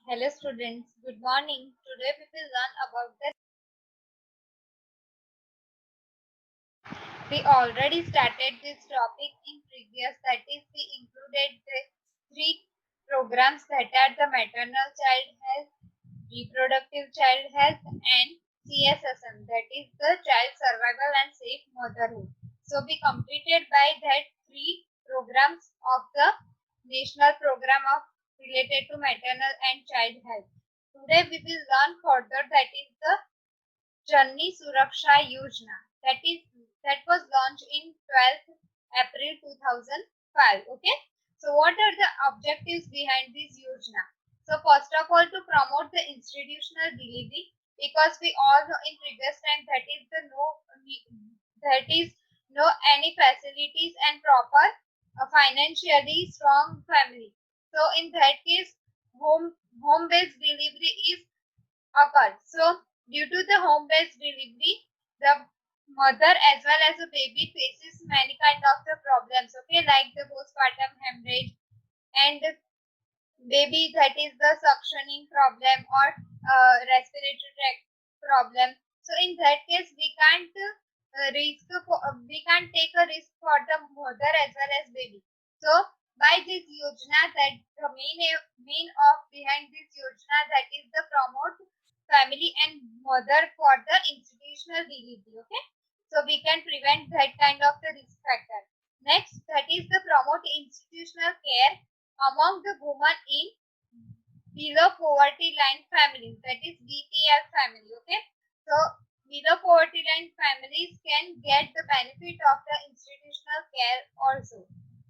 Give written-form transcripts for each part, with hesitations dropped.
Hello students, good morning. Today we will learn about the we already started this topic in previous, that is we included the three programs that are the maternal child health, reproductive child health and CSSM, that is the child survival and safe motherhood. So we completed by that three programs of the national program of related to maternal and child health. Today we will learn further, that is the Janni Suraksha Yojana, that was launched in 12th April 2005. Okay, so what are the objectives behind this Yojana? So first of all, to promote the institutional delivery, because we all know in previous time that is no any facilities and proper financially strong family. So in that case, home based delivery is occur. So, due to the home-based delivery, the mother as well as the baby faces many kind of the problems. Okay, like the postpartum hemorrhage and baby, that is the suctioning problem or respiratory tract problem. So, in that case, we can't take a risk for the mother as well as baby. So, by this yojana, that the main of behind this yojana, that is the promote family and mother for the institutional delivery. Okay, so we can prevent that kind of the risk factor. Next, that is the promote institutional care among the women in below poverty line families, that is BPL family. Okay, so below poverty line families can get the benefit of the institutional care also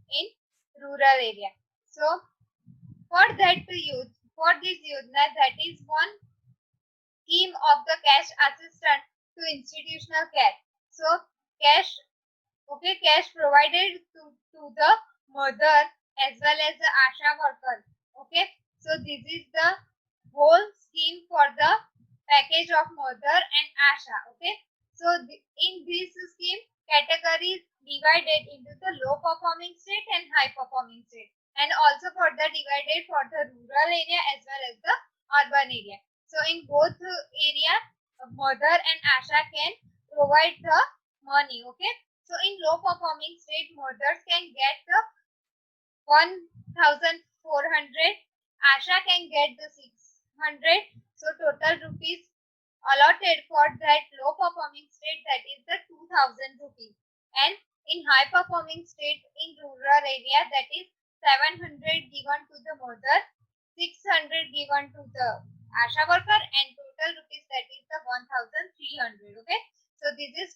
in rural area. So for that use, for this yojana, that is one scheme of the cash assistance to institutional care. So cash, okay, cash provided to the mother as well as the ASHA worker. Okay, so this is the whole scheme for the package of mother and ASHA. Okay, so in this scheme, categories divided into the low performing state and high performing state, and also for the divided for the rural area as well as the urban area. So in both area, mother and ASHA can provide the money. Okay, so in low performing state, mothers can get the 1,400, ASHA can get the 600. So total rupees allotted for that low performing state, that is the 2,000 rupees. And in high performing state in rural area, that is 700 given to the mother, 600 given to the ASHA worker, and total rupees, that is the 1,300. Okay, so this is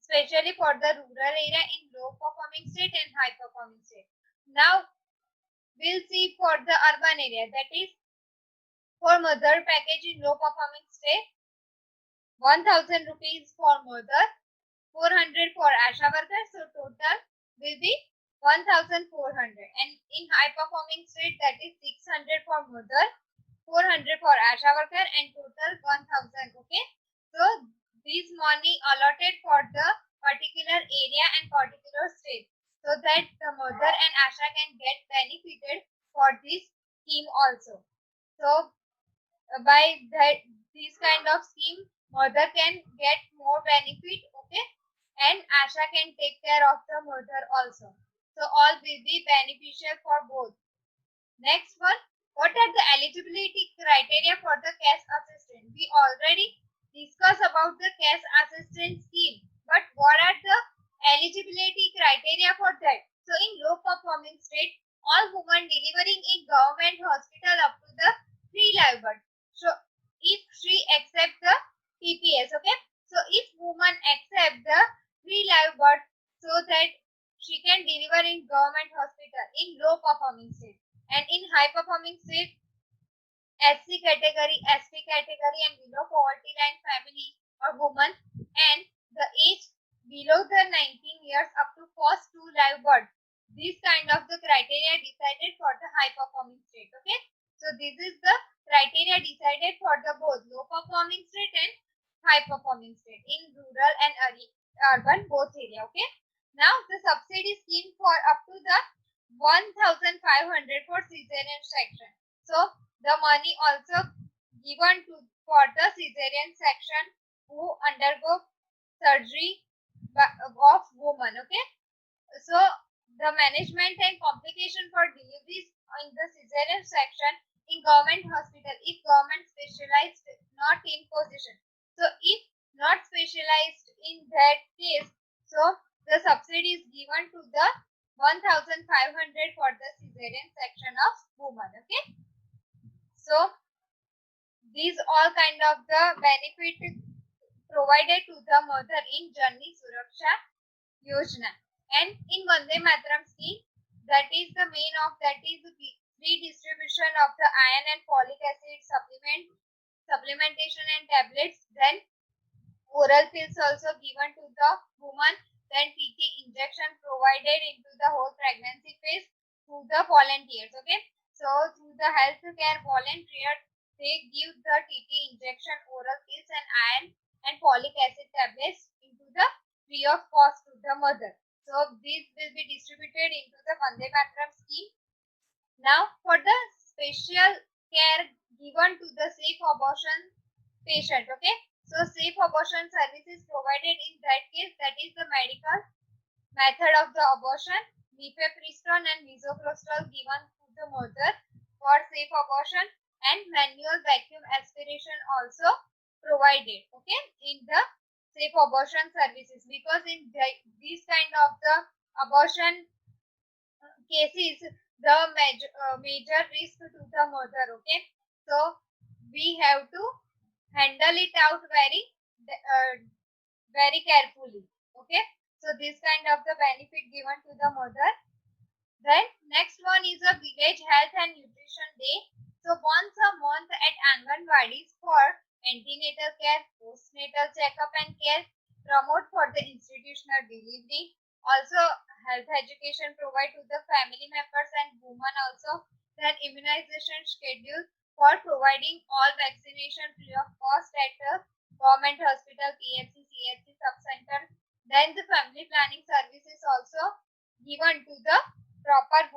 especially for the rural area in low performing state and high performing state. Now we'll see for the urban area, that is for mother package in low performing state, 1,000 rupees for mother, 400 for ASHA worker. So total will be 1,400. And in high performing state, that is 600 for mother, 400 for ASHA worker, and total 1,000. Okay, so this money allotted for the particular area and particular state, so that the mother and ASHA can get benefited for this scheme also. So by that this kind of scheme, mother can get more benefit. Okay, and ASHA can take care of the mother also. So all will be beneficial for both. Next one, what are the eligibility criteria for the cash assistance? We already discussed about the cash assistance scheme, but what are the eligibility criteria for that? So in low performing state, all women delivering in government hospital up to the 3 live birth. So if she accept the PPS, okay. So if woman accept the 3 live birth, so that she can deliver in government hospital in low performing state. And in high performing state, SC category, SP category, and below poverty line family or woman, and the age below the 19 years up to first 2 live birth. This kind of the criteria decided for the high performing state. Okay, so this is the criteria decided for the both low performing state and high performing state in rural and urban both area. Okay, now the subsidy scheme for up to the 1,500 for cesarean section. So The money also given to for the cesarean section who undergo surgery of woman. Okay, so the management and complication for deliveries in the cesarean section in government hospital if government specialized not in position. So if not specialized in that case, so the subsidy is given to the 1500 for the cesarean section of woman. Okay, so these all kind of the benefit provided to the mother in Janni Suraksha Yojana. And in Vande Mataram scheme, that is the main of that is the free distribution of the iron and folic acid supplementation and tablets. Then oral pills also given to the woman. Then TT injection provided into the whole pregnancy phase to the volunteers. Okay, so through the healthcare volunteers, they give the TT injection, oral pills, and iron and folic acid tablets into the free of cost to the mother. So these will be distributed into the Vande Mataram scheme. Now for the special care given to the safe abortion patient. Okay, so safe abortion services provided in that case, that is the medical method of the abortion, mifepristone and misoprostol given to the mother for safe abortion, and manual vacuum aspiration also provided. Okay, in the safe abortion services, because in this kind of the abortion cases, the major risk to the mother. Okay, so we have to handle it out very carefully. Okay, so this kind of the benefit given to the mother. Then next one is a village health and nutrition day. So once a month at Anganwadis for antenatal care, postnatal checkup and care, promote for the institutional delivery. Also health education provide to the family members and women also. Then immunization schedule for providing all vaccination free of cost at the government hospital, PHC, CHC sub-center. Then the family planning services also given to the proper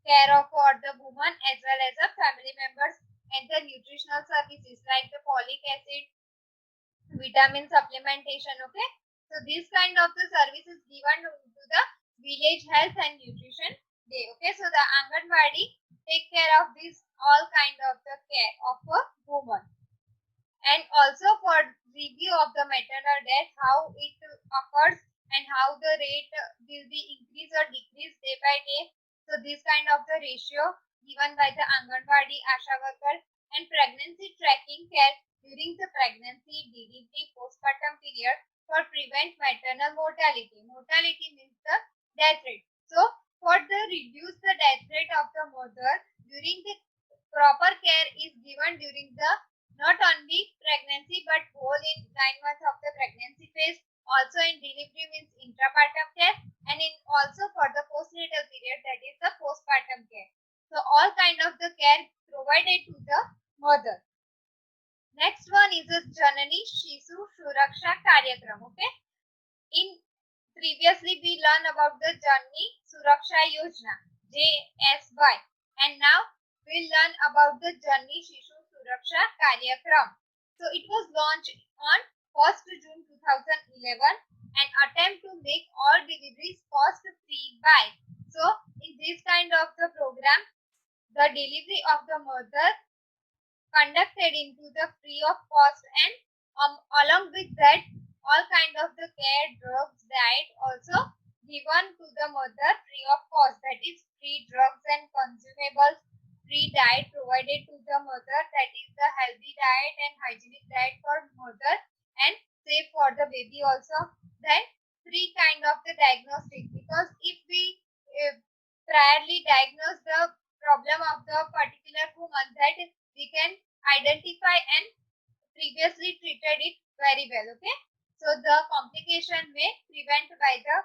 care of for the woman as well as the family members, and the nutritional services like the folic acid, vitamin supplementation. Okay, so this kind of the services given to the village health and nutrition day. Okay, so the Anganwadi take care of this all kind of the care of a woman, and also for review of the maternal death, how it occurs and how the rate will be increased or decreased day by day. So this kind of the ratio given by the Anganwadi Asha worker, and pregnancy tracking care during the pregnancy, delivery, postpartum period for prevent maternal mortality. Mortality means the death rate. So for the reduce the death rate of the mother during the proper care is given during the not only pregnancy but whole in 9 months of the pregnancy phase, also in delivery means intrapartum care, and in also for the postnatal period, that is the postpartum care. So all kind of the care provided to the mother. Next one is a Janani Shisu Suraksha Karyakram. Okay, in previously we learned about the Janani Suraksha Yojana JSY, and now we'll learn about the Janani Shishu Suraksha Karyakram. So it was launched on 1st June 2011, an attempt to make all deliveries cost free by. So in this kind of the program, the delivery of the mother conducted into the free of cost, and along with that all kind of the care, drugs, diet also given to the mother free of cost, that is free drugs and consumables, free diet provided to the mother, that is the healthy diet and hygienic diet for mother, and safe for the baby also. Then free kind of the diagnostic, because if we priorly diagnose the problem of the particular woman, that we can identify and previously treated it very well. Okay, so the complication may prevent by the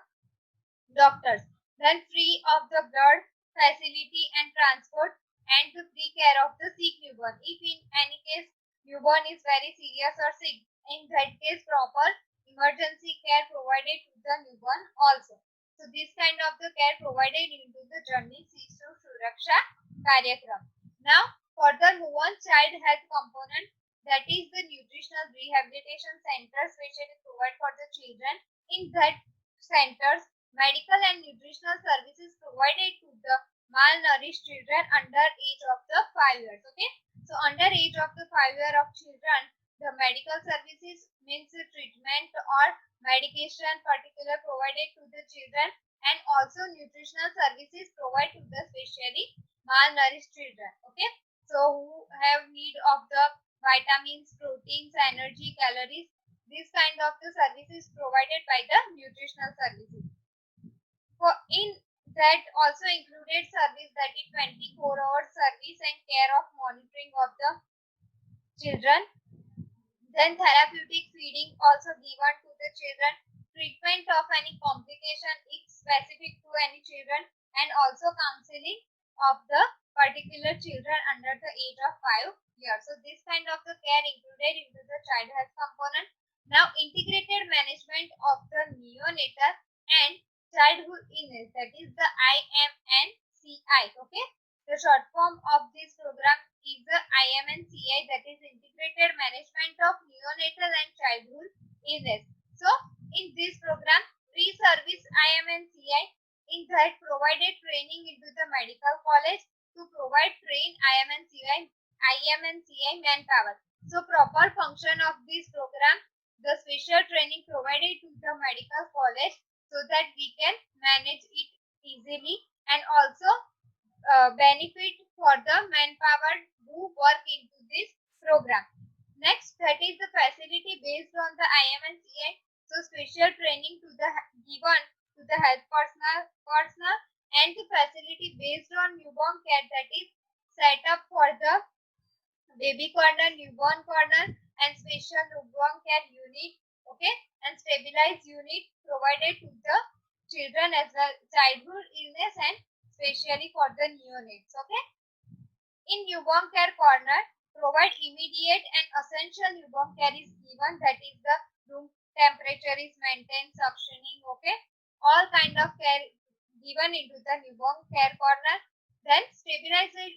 doctors. Then free of the blood facility and transport, and the free care of the sick newborn. If in any case newborn is very serious or sick, in that case proper emergency care provided to the newborn also. So this kind of the care provided into the Janani Shishu Suraksha Karyakram. Now Further, one child health component, that is the nutritional rehabilitation center specially provided for the children. In that centers, medical and nutritional services provided to the malnourished children under age of the 5 years. Okay, so under age of the 5 year of children, the medical services means the treatment or medication particular provided to the children, and also nutritional services provided to the specially malnourished children. Okay, so who have need of the vitamins, proteins, energy, calories, this kind of the services provided by the nutritional services. For in that also included service, that is 24-hour service and care of monitoring of the children. Then therapeutic feeding also given to the children, treatment of any complication if specific to any children, and also counseling of the particular children under the age of 5 years. So this kind of the care included into the child health component. Now integrated management of the neonatal and childhood illness, that is the IMNCI. Okay, the short form of this program is the IMNCI, that is integrated management of neonatal and childhood illness. So in this program, pre-service IMNCI, in that provided training into the medical college to provide train IMNCI manpower. So proper function of this program, the special training provided to the medical college so that we can manage it easily, and also benefit for the manpower who work into this program. Next, that is the facility based on the IMNCI. So special training to the given to the health personnel and the facility based on newborn care, that is set up for the baby corner, newborn corner, and special newborn care unit. Okay, and stabilized unit provided to the children as well, childhood illness, and especially for the neonates. Okay, in newborn care corner, provide immediate and essential newborn care is given, that is the room temperature is maintained, suctioning. Okay, all kind of care given into the newborn care corner. Then stabilization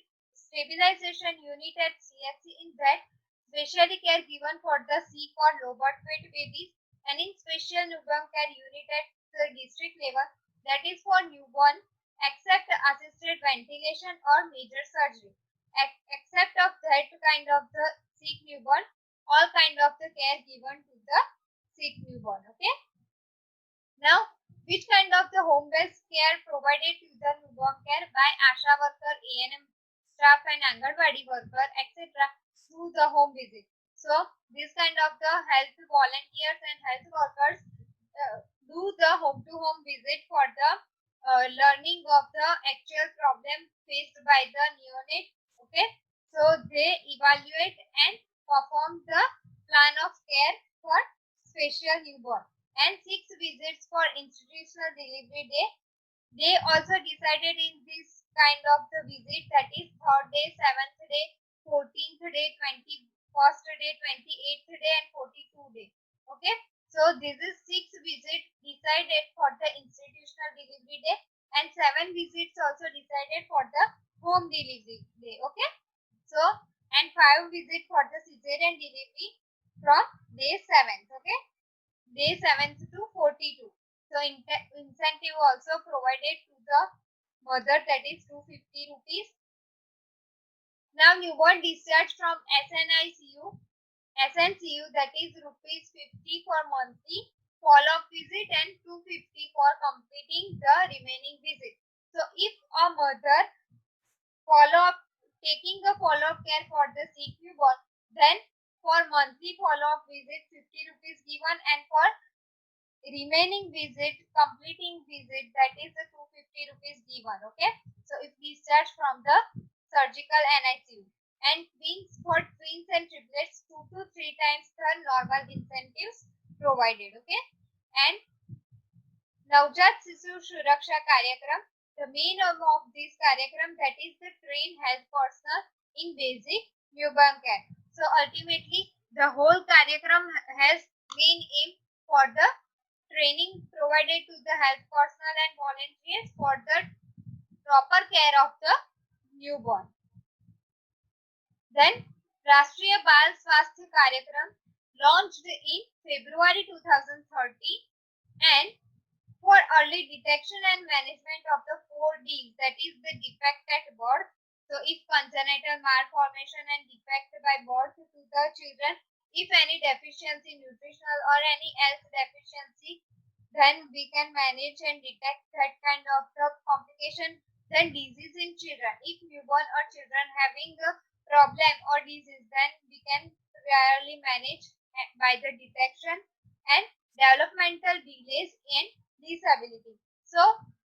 unit at CHC, in that specially care given for the sick or low birth weight babies, and in special newborn care unit at the district level, that is for newborn except assisted ventilation or major surgery. Except of that kind of the sick newborn, all kind of the care given to the sick newborn. Okay, now which kind of the home based care provided to the newborn care by ASHA worker, ANM staff, and Anganwadi worker, etc. through the home visit. So this kind of the health volunteers and health workers do the home to home visit for the learning of the actual problem faced by the neonate. Okay, so they evaluate and perform the plan of care for special newborn, and 6 visits for institutional delivery day. They also decided in this kind of the visit, that is 3rd day, 7th day, 14th day, 21st day, 28th day, and 42 day. Okay, so this is 6 visits decided for the institutional delivery day, and 7 visits also decided for the home delivery day. Okay, so and 5 visits for the cesarean delivery from day 7th. Okay, day 7th to 42. So incentive also provided to the mother, that is 250 rupees. Now newborn discharge from SNCU, that is rupees 50 for monthly follow-up visit and 250 for completing the remaining visit. So if a mother taking the follow-up care for the sick newborn, then for monthly follow-up visit 50 rupees given, and for remaining visit, completing visit, that is the 250 rupees given. Okay, so if discharged from the surgical NICU, and for twins and triplets 2 to 3 times the normal incentives provided. Okay, and Navjat Shisu Suraksha Karyakram, the main aim of this Karyakram, that is the train health personnel in basic newborn care. So ultimately the whole Karyakram has main aim for the training provided to the health personnel and volunteers for the proper care of the newborn. Then Rashtriya Bal Swasthya Karyakram launched in February 2030 and for early detection and management of the 4Ds, that is the defect at birth. So if congenital malformation and defect by birth to the children, if any deficiency nutritional or any else deficiency, then we can manage and detect that kind of the complication. Then disease in children, if newborn or children having a problem or disease, then we can rarely manage by the detection. And developmental delays in disability. So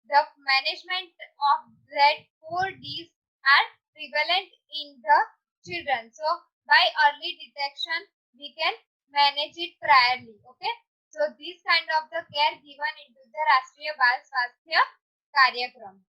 the management of that 4Ds are prevalent in the children. So by early detection, we can manage it priorly. Okay. So this kind of the care given into the Rashtriya Bal Swasthya Karyakram.